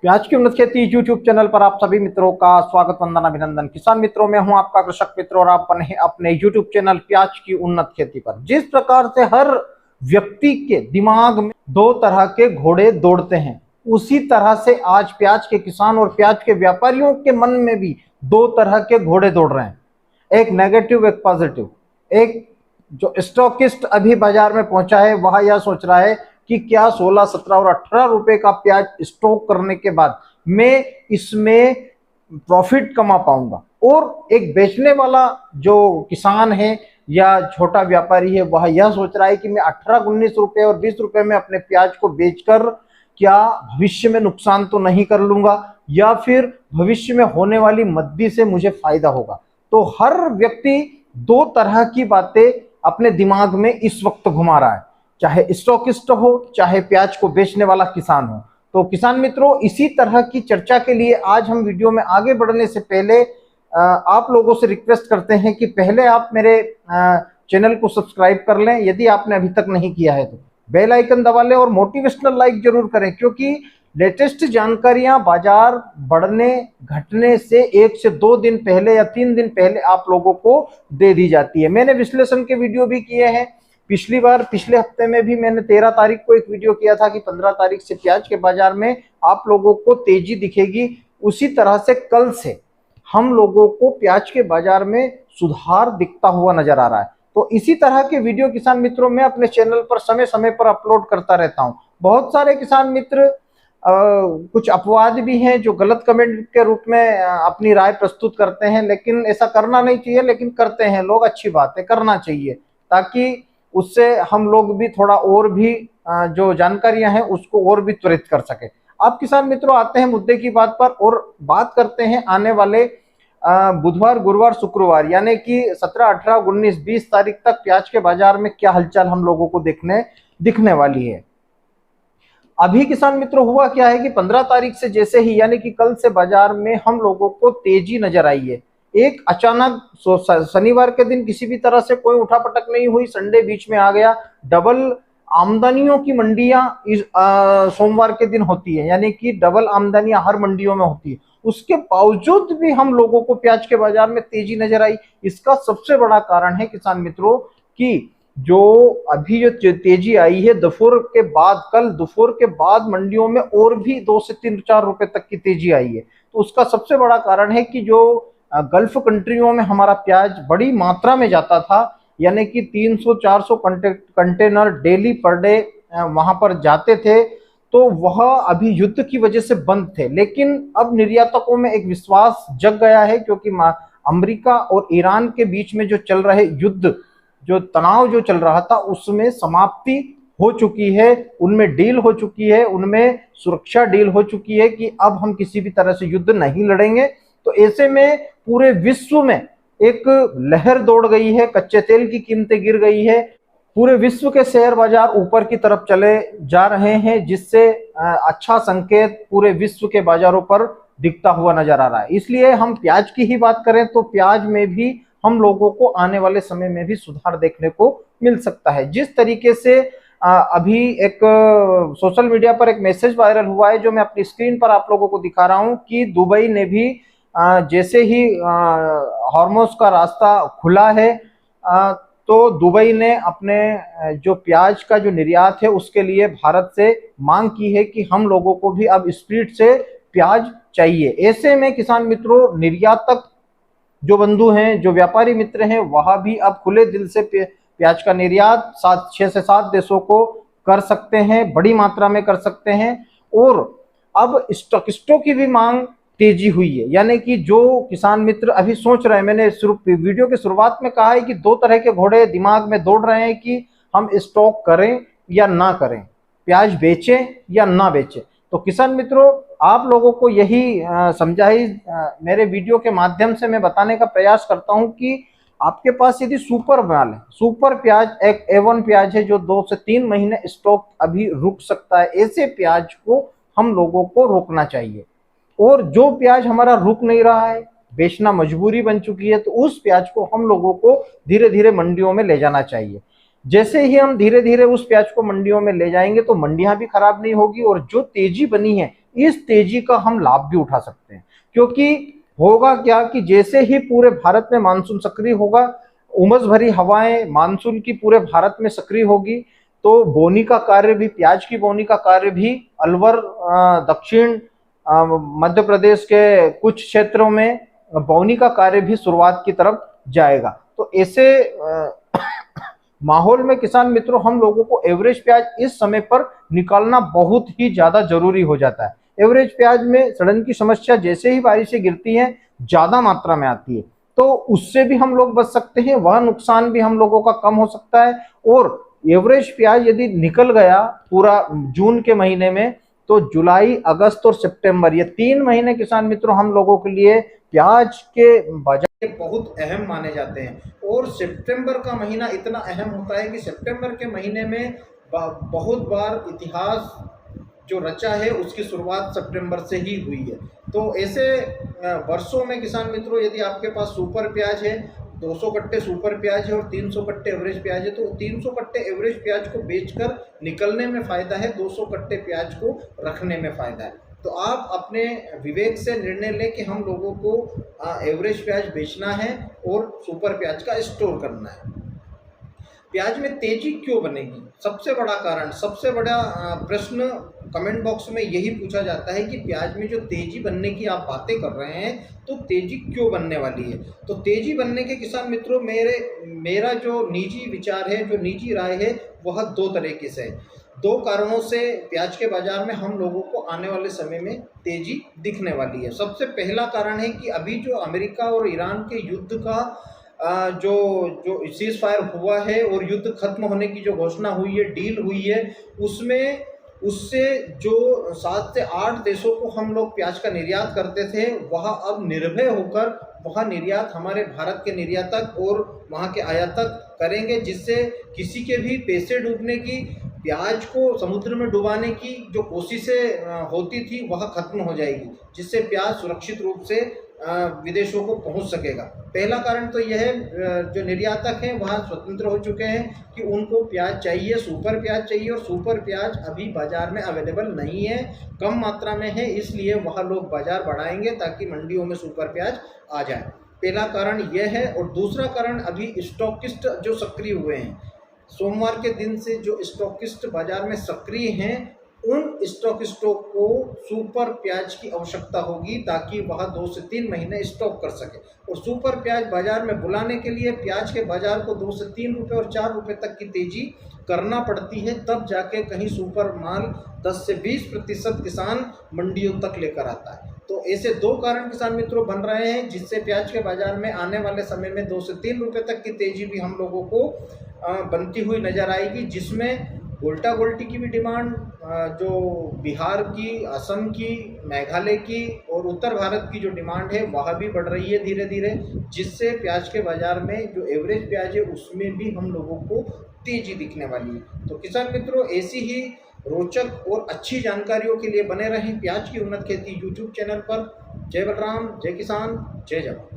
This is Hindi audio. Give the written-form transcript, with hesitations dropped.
प्याज की उन्नत खेती यूट्यूब चैनल पर आप सभी मित्रों का स्वागत, वंदन, अभिनंदन। किसान मित्रों में हूं आपका कृषक मित्र और आप बने अपने यूट्यूब चैनल प्याज की उन्नत खेती पर। जिस प्रकार से हर व्यक्ति के दिमाग में दो तरह के घोड़े दौड़ते हैं, उसी तरह से आज प्याज के किसान और प्याज के व्यापारियों के मन में भी दो तरह के घोड़े दौड़ रहे हैं, एक नेगेटिव एक पॉजिटिव। एक जो स्टॉकिस्ट अभी बाजार में पहुंचा है वह यह सोच रहा है कि क्या 16, 17 और 18 रुपए का प्याज स्टॉक करने के बाद मैं इसमें प्रॉफिट कमा पाऊंगा। और एक बेचने वाला जो किसान है या छोटा व्यापारी है वह यह सोच रहा है कि मैं 18, 19 रुपए और 20 रुपए में अपने प्याज को बेचकर क्या भविष्य में नुकसान तो नहीं कर लूंगा, या फिर भविष्य में होने वाली मंदी से मुझे फायदा होगा। तो हर व्यक्ति दो तरह की बातें अपने दिमाग में इस वक्त घुमा रहा है, चाहे स्टॉकिस्ट हो चाहे प्याज को बेचने वाला किसान हो। तो किसान मित्रों, इसी तरह की चर्चा के लिए आज हम वीडियो में आगे बढ़ने से पहले आप लोगों से रिक्वेस्ट करते हैं कि पहले आप मेरे चैनल को सब्सक्राइब कर लें, यदि आपने अभी तक नहीं किया है तो बेल आइकन दबा लें और मोटिवेशनल लाइक जरूर करें, क्योंकि लेटेस्ट जानकारियां बाजार बढ़ने घटने से 1 से 2 दिन पहले या 3 दिन पहले आप लोगों को दे दी जाती है। मैंने विश्लेषण के वीडियो भी किए हैं। पिछले हफ्ते में भी मैंने 13 तारीख को एक वीडियो किया था कि 15 तारीख से प्याज के बाजार में आप लोगों को तेजी दिखेगी। उसी तरह से कल से हम लोगों को प्याज के बाजार में सुधार दिखता हुआ नजर आ रहा है। तो इसी तरह के वीडियो किसान मित्रों मैं अपने चैनल पर समय समय पर अपलोड करता रहता हूं। बहुत सारे किसान मित्र कुछ अपवाद भी हैं जो गलत कमेंट के रूप में अपनी राय प्रस्तुत करते हैं, लेकिन ऐसा करना नहीं चाहिए, लेकिन करते हैं लोग। अच्छी बात है, करना चाहिए, ताकि उससे हम लोग भी थोड़ा और भी जो जानकारियां हैं उसको और भी त्वरित कर सके। अब किसान मित्रों आते हैं मुद्दे की बात पर और बात करते हैं आने वाले बुधवार, गुरुवार, शुक्रवार यानी कि 17, 18, 19, 20 तारीख तक प्याज के बाजार में क्या हलचल हम लोगों को दिखने वाली है। अभी किसान मित्रों हुआ क्या है कि 15 तारीख से जैसे ही यानी कि कल से बाजार में हम लोगों को तेजी नजर आई है। एक अचानक शनिवार के दिन किसी भी तरह से कोई उठापटक नहीं हुई, संडे बीच में आ गया। डबल आमदनियों की मंडियां इस सोमवार के दिन होती है, यानी कि डबल आमदनियां हर मंडियों में होती है। उसके बावजूद भी हम लोगों को प्याज के बाजार में तेजी नजर आई। इसका सबसे बड़ा कारण है किसान मित्रों कि जो अभी जो तेजी आई है दोपहर के बाद, कल दोपहर के बाद मंडियों में और भी 2 से 3, 4 रुपए तक की तेजी आई है। तो उसका सबसे बड़ा कारण है कि जो गल्फ कंट्रियों में हमारा प्याज बड़ी मात्रा में जाता था, यानी कि 300, 400 कंटेनर डेली पर डे वहां पर जाते थे, तो वह अभी युद्ध की वजह से बंद थे। लेकिन अब निर्यातकों में एक विश्वास जग गया है, क्योंकि अमेरिका और ईरान के बीच में जो चल रहे युद्ध, जो तनाव जो चल रहा था, उसमें समाप्ति हो चुकी है, उनमें डील हो चुकी है, उनमें सुरक्षा डील हो चुकी है कि अब हम किसी भी तरह से युद्ध नहीं लड़ेंगे। तो ऐसे में पूरे विश्व में एक लहर दौड़ गई है, कच्चे तेल की कीमतें गिर गई है, पूरे विश्व के शेयर बाजार ऊपर की तरफ चले जा रहे हैं, जिससे अच्छा संकेत पूरे विश्व के बाजारों पर दिखता हुआ नजर आ रहा है। इसलिए हम प्याज की ही बात करें तो प्याज में भी हम लोगों को आने वाले समय में भी सुधार देखने को मिल सकता है। जिस तरीके से अभी एक सोशल मीडिया पर एक मैसेज वायरल हुआ है, जो मैं अपनी स्क्रीन पर आप लोगों को दिखा रहा हूं, कि दुबई ने भी जैसे ही हॉर्मोज का रास्ता खुला है, तो दुबई ने अपने जो प्याज का जो निर्यात है उसके लिए भारत से मांग की है कि हम लोगों को भी अब स्पीड से प्याज चाहिए। ऐसे में किसान मित्रों, निर्यातक जो बंधु हैं, जो व्यापारी मित्र हैं, वह भी अब खुले दिल से प्याज का निर्यात 6 से 7 देशों को कर सकते हैं, बड़ी मात्रा में कर सकते हैं। और अब स्टॉकिस्टों की भी मांग तेजी हुई है, यानी कि जो किसान मित्र अभी सोच रहे हैं, मैंने वीडियो के शुरुआत में कहा है कि दो तरह के घोड़े दिमाग में दौड़ रहे हैं कि हम स्टॉक करें या ना करें, प्याज बेचें या ना बेचें। तो किसान मित्रों, आप लोगों को यही समझाई मेरे वीडियो के माध्यम से मैं बताने का प्रयास करता हूं कि आपके पास यदि सुपर माल है, सुपर प्याज, एक A1 प्याज है जो 2 से 3 महीने स्टॉक अभी रुक सकता है, ऐसे प्याज को हम लोगों को रोकना चाहिए। और जो प्याज हमारा रुक नहीं रहा है, बेचना मजबूरी बन चुकी है, तो उस प्याज को हम लोगों को धीरे धीरे मंडियों में ले जाना चाहिए। जैसे ही हम धीरे धीरे उस प्याज को मंडियों में ले जाएंगे तो मंडियां भी खराब नहीं होगी, और जो तेजी बनी है इस तेजी का हम लाभ भी उठा सकते हैं। क्योंकि होगा क्या कि जैसे ही पूरे भारत में मानसून सक्रिय होगा, उमस भरी हवाएं मानसून की पूरे भारत में सक्रिय होगी, तो बोनी का कार्य भी, प्याज की बोनी का कार्य भी अलवर, दक्षिण मध्य प्रदेश के कुछ क्षेत्रों में बोनी का कार्य भी शुरुआत की तरफ जाएगा। तो ऐसे माहौल में किसान मित्रों, हम लोगों को एवरेज प्याज इस समय पर निकालना बहुत ही ज्यादा जरूरी हो जाता है। एवरेज प्याज में सड़न की समस्या जैसे ही बारिशें गिरती हैं ज्यादा मात्रा में आती है, तो उससे भी हम लोग बच सकते हैं, वह नुकसान भी हम लोगों का कम हो सकता है। और एवरेज प्याज यदि निकल गया पूरा जून के महीने में, तो जुलाई, अगस्त और सितंबर, ये 3 महीने किसान मित्रों हम लोगों के लिए प्याज के बाजार बहुत अहम माने जाते हैं। और सितंबर का महीना इतना अहम होता है कि सितंबर के महीने में बहुत बार इतिहास जो रचा है उसकी शुरुआत सितंबर से ही हुई है। तो ऐसे वर्षों में किसान मित्रों, यदि आपके पास सुपर प्याज है, 200 कट्टे सुपर प्याज है और 300 कट्टे एवरेज प्याज है, तो 300 कट्टे एवरेज प्याज को बेचकर निकलने में फ़ायदा है, 200 कट्टे प्याज को रखने में फ़ायदा है। तो आप अपने विवेक से निर्णय लें कि हम लोगों को एवरेज प्याज बेचना है और सुपर प्याज का स्टोर करना है। प्याज में तेजी क्यों बनेगी? सबसे बड़ा कारण, सबसे बड़ा प्रश्न कमेंट बॉक्स में यही पूछा जाता है कि प्याज में जो तेजी बनने की आप बातें कर रहे हैं, तो तेजी क्यों बनने वाली है? तो तेजी बनने के किसान मित्रों, मेरा जो निजी विचार है, जो निजी राय है, वह 2 तरीके से है। 2 कारणों से प्याज के बाजार में हम लोगों को आने वाले समय में तेजी दिखने वाली है। सबसे पहला कारण है कि अभी जो अमेरिका और ईरान के युद्ध का जो सीज फायर हुआ है और युद्ध खत्म होने की जो घोषणा हुई है, डील हुई है, उससे जो 7 से 8 देशों को हम लोग प्याज का निर्यात करते थे, वह अब निर्भय होकर वह निर्यात हमारे भारत के निर्यातक और वहाँ के आयातक करेंगे, जिससे किसी के भी पैसे डूबने की, प्याज को समुद्र में डुबाने की जो कोशिशें होती थी वह खत्म हो जाएगी, जिससे प्याज सुरक्षित रूप से विदेशों को पहुंच सकेगा। पहला कारण तो यह है, जो निर्यातक हैं वह स्वतंत्र हो चुके हैं कि उनको प्याज चाहिए, सुपर प्याज चाहिए, और सुपर प्याज अभी बाजार में अवेलेबल नहीं है, कम मात्रा में है, इसलिए वह लोग बाजार बढ़ाएंगे ताकि मंडियों में सुपर प्याज आ जाए। पहला कारण यह है। और दूसरा कारण, अभी स्टॉकिस्ट जो सक्रिय हुए हैं, सोमवार के दिन से जो स्टॉकिस्ट बाजार में सक्रिय हैं, उन स्टॉकिस्टों को सुपर प्याज की आवश्यकता होगी ताकि वह 2 से 3 महीने स्टॉक कर सके। और सुपर प्याज बाजार में बुलाने के लिए प्याज के बाजार को 2 से 3 रुपये और 4 रुपये तक की तेजी करना पड़ती है, तब जाके कहीं सुपर माल 10 से 20% किसान मंडियों तक लेकर आता है। तो ऐसे 2 कारण किसान मित्रों बन रहे हैं, जिससे प्याज के बाजार में आने वाले समय में 2 से 3 रुपये तक की तेजी भी हम लोगों को बनती हुई नजर आएगी, जिसमें गोल्टा गोल्टी की भी डिमांड, जो बिहार की, असम की, मेघालय की और उत्तर भारत की जो डिमांड है वह भी बढ़ रही है धीरे धीरे, जिससे प्याज के बाज़ार में जो एवरेज प्याज है उसमें भी हम लोगों को तेज़ी दिखने वाली है। तो किसान मित्रों, ऐसी ही रोचक और अच्छी जानकारियों के लिए बने रहें प्याज की उन्नत खेती यूट्यूब चैनल पर। जय बलराम, जय किसान, जय जवान।